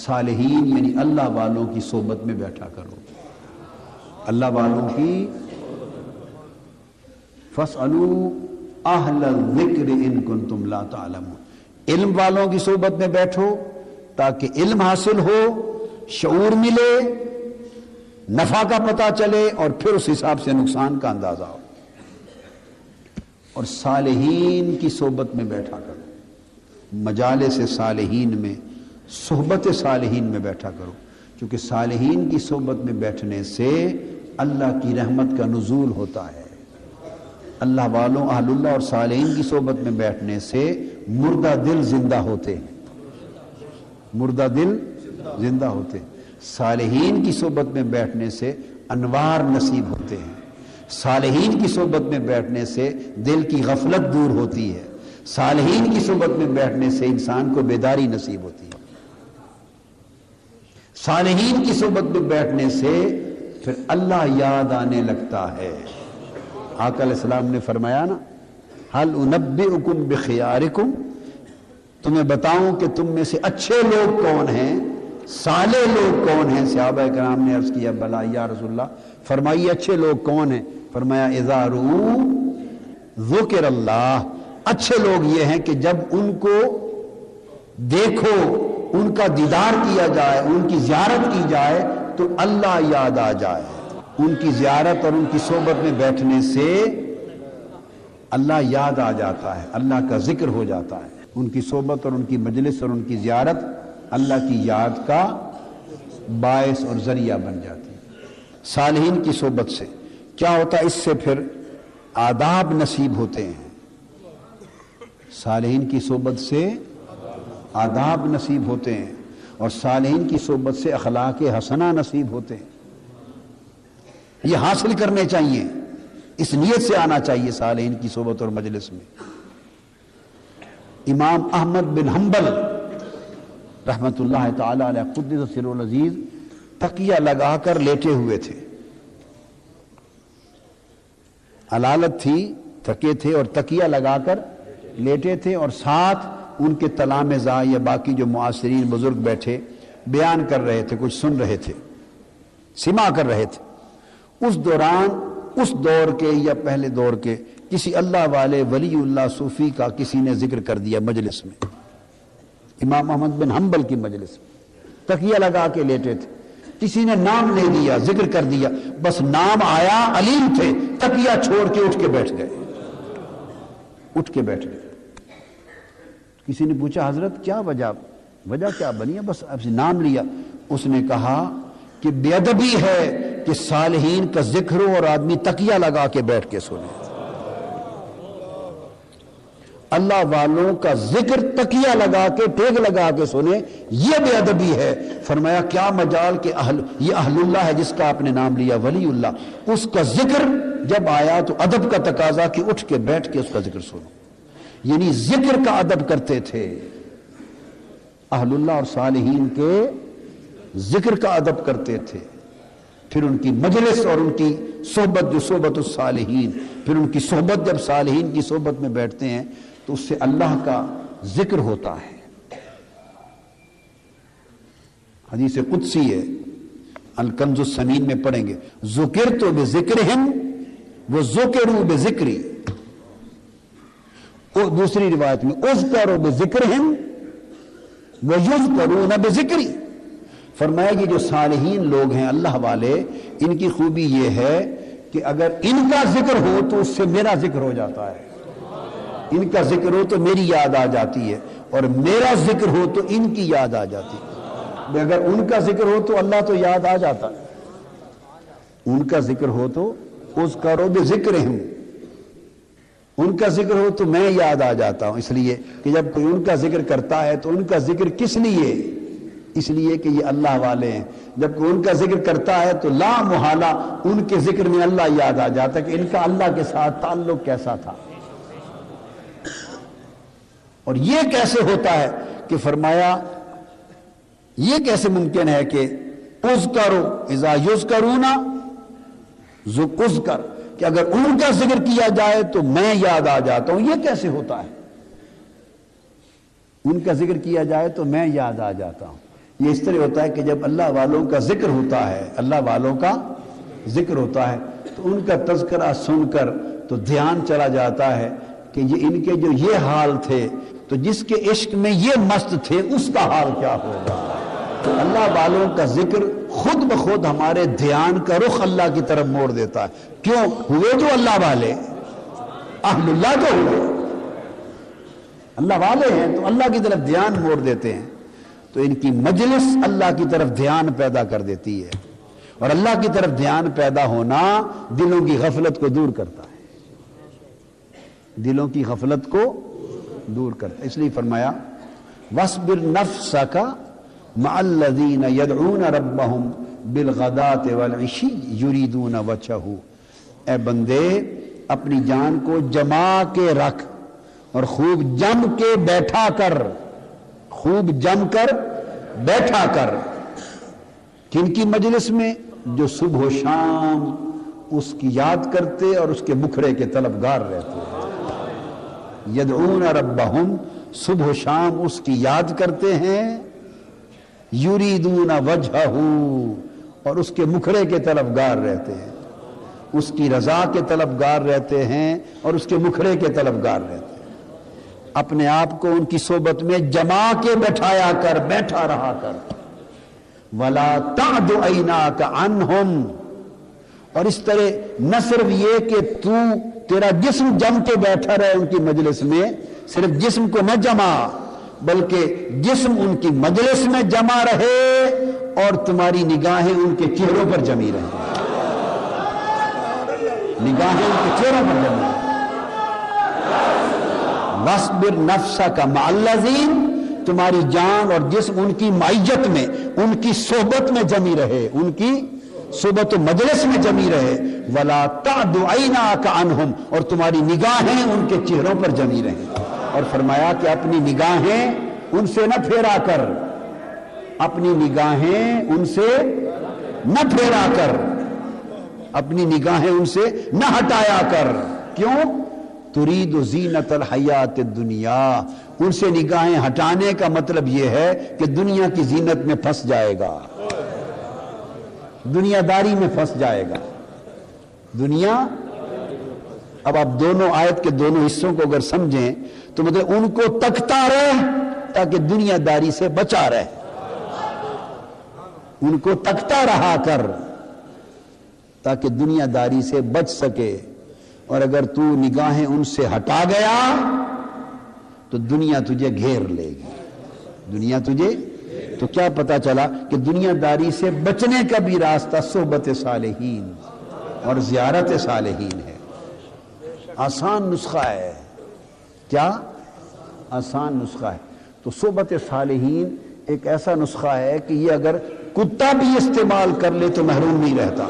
صالحین یعنی اللہ والوں کی صحبت میں بیٹھا کرو، اللہ والوں کی فَاسْأَلُوا أَهْلَ الذِّكْرِ إِن كُنتُمْ لَا تَعْلَمُونَ، علم والوں کی صحبت میں بیٹھو تاکہ علم حاصل ہو، شعور ملے، نفع کا پتہ چلے، اور پھر اس حساب سے نقصان کا اندازہ ہو۔ اور صالحین کی صحبت میں بیٹھا کرو، مجالس صالحین میں، صحبت صالحین میں بیٹھا کرو، کیونکہ صالحین کی صحبت میں بیٹھنے سے اللہ کی رحمت کا نزول ہوتا ہے۔ اللہ والوں، اہل اللہ اور صالحین کی صحبت میں بیٹھنے سے مردہ دل زندہ ہوتے ہیں، مردہ دل زندہ ہوتے ہیں۔ صالحین کی صحبت میں بیٹھنے سے انوار نصیب ہوتے ہیں، صالحین کی صحبت میں بیٹھنے سے دل کی غفلت دور ہوتی ہے، صالحین کی صحبت میں بیٹھنے سے انسان کو بیداری نصیب ہوتی ہے، صالحین کی صحبت میں بیٹھنے سے پھر اللہ یاد آنے لگتا ہے۔ آقا علیہ السلام نے فرمایا نا، هل انبئکم بخیارکم، تمہیں بتاؤں کہ تم میں سے اچھے لوگ کون ہیں، صالح لوگ کون ہیں؟ صحابہ کرام نے عرض کیا بلا یا رسول اللہ، فرمائیے اچھے لوگ کون ہیں؟ فرمایا اذا رؤوا ذکر اللہ، اچھے لوگ یہ ہیں کہ جب ان کو دیکھو، ان کا دیدار کیا جائے، ان کی زیارت کی جائے تو اللہ یاد آ جائے۔ ان کی زیارت اور ان کی صحبت میں بیٹھنے سے اللہ یاد آ جاتا ہے، اللہ کا ذکر ہو جاتا ہے۔ ان کی صحبت اور ان کی مجلس اور ان کی زیارت اللہ کی یاد کا باعث اور ذریعہ بن جاتی ہے۔ صالحین کی صحبت سے کیا ہوتا ہے؟ اس سے پھر آداب نصیب ہوتے ہیں، صالحین کی صحبت سے آداب نصیب ہوتے ہیں، اور صالحین کی صحبت سے اخلاق حسنہ نصیب ہوتے ہیں۔ یہ حاصل کرنے چاہیے، اس نیت سے آنا چاہیے صالحین کی صحبت اور مجلس میں۔ امام احمد بن حنبل رحمت اللہ تعالی علیہ قدس سرہ العزیز تکیہ لگا کر لیٹے ہوئے تھے، علالت تھی، تھکے تھے اور تکیہ لگا کر لیٹے تھے، اور ساتھ ان کے تلامذہ یا باقی جو معاصرین بزرگ بیٹھے بیان کر رہے تھے، کچھ سن رہے تھے، سماع کر رہے تھے۔ اس دوران اس دور کے یا پہلے دور کے کسی اللہ والے ولی اللہ صوفی کا کسی نے ذکر کر دیا مجلس میں، امام احمد بن حنبل کی مجلس میں تکیہ لگا کے لیٹے تھے، کسی نے نام لے دیا، ذکر کر دیا، بس نام آیا، علیم تھے، تکیہ چھوڑ کے اٹھ کے بیٹھ گئے، اٹھ کے بیٹھ گئے۔ کسی نے پوچھا حضرت کیا وجہ کیا بنی ہے؟ بس اب نام لیا۔ اس نے کہا کہ بے ادبی ہے کہ صالحین کا ذکر ہو اور آدمی تکیہ لگا کے بیٹھ کے سنے، اللہ والوں کا ذکر تکیہ لگا کے ٹیک لگا کے سنے، یہ بے ادبی ہے۔ فرمایا کیا مجال کہ یہ اہل اللہ ہے جس کا آپ نے نام لیا، ولی اللہ، اس کا ذکر جب آیا تو ادب کا تقاضا کہ اٹھ کے بیٹھ کے اس کا ذکر سنو، یعنی ذکر کا ادب کرتے تھے۔ اہل اللہ اور صالحین کے ذکر کا ادب کرتے تھے، پھر ان کی مجلس اور ان کی صحبت جو صحبت الصالحین، پھر ان کی صحبت جب صالحین کی صحبت میں بیٹھتے ہیں تو اس سے اللہ کا ذکر ہوتا ہے۔ حدیث قدسی ہے، الکنز الثمین میں پڑھیں گے، ذکرت بذکرہم وذکروا بذکری، اور دوسری روایت میں اذکر بذکرہم ویذکرون بذکری۔ فرمایا کہ جو صالحین لوگ ہیں اللہ والے، ان کی خوبی یہ ہے کہ اگر ان کا ذکر ہو تو اس سے میرا ذکر ہو جاتا ہے، ان کا ذکر ہو تو میری یاد آ جاتی ہے، اور میرا ذکر ہو تو ان کی یاد آ جاتی ہے۔ اگر ان کا ذکر ہو تو اللہ تو یاد آ جاتا ہے، ان کا ذکر ہو تو اذکروا بذکرہم، ان کا ذکر ہو تو میں یاد آ جاتا ہوں۔ اس لیے کہ جب کوئی ان کا ذکر کرتا ہے تو ان کا ذکر کس لیے؟ اس لیے کہ یہ اللہ والے ہیں۔ جب کوئی ان کا ذکر کرتا ہے تو لا محالہ ان کے ذکر میں اللہ یاد آ جاتا ہے کہ ان کا اللہ کے ساتھ تعلق کیسا تھا۔ اور یہ کیسے ہوتا ہے کہ فرمایا یہ کیسے ممکن ہے کہ اذکروا اذا یذکرون اذکر، کہ اگر ان کا ذکر کیا جائے تو میں یاد آ جاتا ہوں، یہ کیسے ہوتا ہے؟ ان کا ذکر کیا جائے تو میں یاد آ جاتا ہوں، یہ اس طرح ہوتا ہے کہ جب اللہ والوں کا ذکر ہوتا ہے، اللہ والوں کا ذکر ہوتا ہے تو ان کا تذکرہ سن کر تو دھیان چلا جاتا ہے کہ یہ ان کے جو یہ حال تھے تو جس کے عشق میں یہ مست تھے اس کا حال کیا ہوگا۔ تو اللہ والوں کا ذکر خود بخود ہمارے دھیان کا رخ اللہ کی طرف موڑ دیتا ہے۔ کیوں؟ ہوئے جو اللہ والے، اہل اللہ تو ہوئے، اللہ والے ہیں تو اللہ کی طرف دھیان موڑ دیتے ہیں، تو ان کی مجلس اللہ کی طرف دھیان پیدا کر دیتی ہے، اور اللہ کی طرف دھیان پیدا ہونا دلوں کی غفلت کو دور کرتا ہے، دلوں کی غفلت کو دور کرتا ہے۔ اس لیے فرمایا وَاصْبِرْ نَفْسَكَ مَعَ الَّذِينَ يَدْعُونَ رَبَّهُمْ بِالْغَدَاةِ وَالْعِشِيِّ يُرِيدُونَ وَجْهَهُ، اے بندے اپنی جان کو جما کے رکھ اور خوب جم کے بیٹھا کر، خوب جم کر بیٹھا کر، کن کی مجلس میں؟ جو صبح و شام اس کی یاد کرتے اور اس کے مکھڑے کے طلبگار رہتے ہیں۔ یدعون ربہم، صبح و شام اس کی یاد کرتے ہیں، یریدون وجہہ، اور اس کے مکھڑے کے طلبگار رہتے ہیں، اس کی رضا کے طلبگار رہتے ہیں اور اس کے مکھڑے کے طلبگار رہتے ہیں۔ اپنے آپ کو ان کی صحبت میں جما کے بٹھایا کر، بیٹھا رہا کر۔ وَلَا تَعْدُ عَيْنَاكَ عَنْهُمْ، اور اس طرح نہ صرف یہ کہ تیرا جسم جم کے بیٹھا رہے ان کی مجلس میں، صرف جسم کو نہ جما بلکہ جسم ان کی مجلس میں جمع رہے اور تمہاری نگاہیں ان کے چہروں پر جمی رہیں، نگاہیں ان کے چہروں پر جمی رہیں۔ وَاصْبِرْ نَفْسَكَ مَعَ الَّذِينَ، تمہاری جان اور جسم ان کی معیت میں، ان کی صحبت میں جمی رہے، ان کی صحبت و مجلس میں جمی رہے۔ وَلَا تَعْدُ عَيْنَاكَ عَنْهُمْ، اور تمہاری نگاہیں ان کے چہروں پر جمی رہیں۔ اور فرمایا کہ اپنی نگاہیں ان سے نہ پھیرا کر، اپنی نگاہیں ان سے نہ پھیرا کر، اپنی نگاہیں ان سے نہ ہٹایا کر۔ کیوں؟ ترید زینت الحیات الدنیا، ان سے نگاہیں ہٹانے کا مطلب یہ ہے کہ دنیا کی زینت میں پھنس جائے گا، دنیا داری میں پھنس جائے گا۔ دنیا، اب آپ دونوں آیت کے دونوں حصوں کو اگر سمجھیں تو مطلب ان کو تکتا رہے تاکہ دنیا داری سے بچا رہے، ان کو تکتا رہا کر تاکہ دنیا داری سے بچ سکے، اور اگر تو نگاہیں ان سے ہٹا گیا تو دنیا تجھے گھیر لے گی، دنیا تجھے۔ تو کیا پتا چلا کہ دنیا داری سے بچنے کا بھی راستہ صحبت صالحین اور زیارت صالحین ہے۔ آسان نسخہ ہے، کیا آسان نسخہ ہے؟ تو صحبت صالحین ایک ایسا نسخہ ہے کہ یہ اگر کتا بھی استعمال کر لے تو محروم نہیں رہتا۔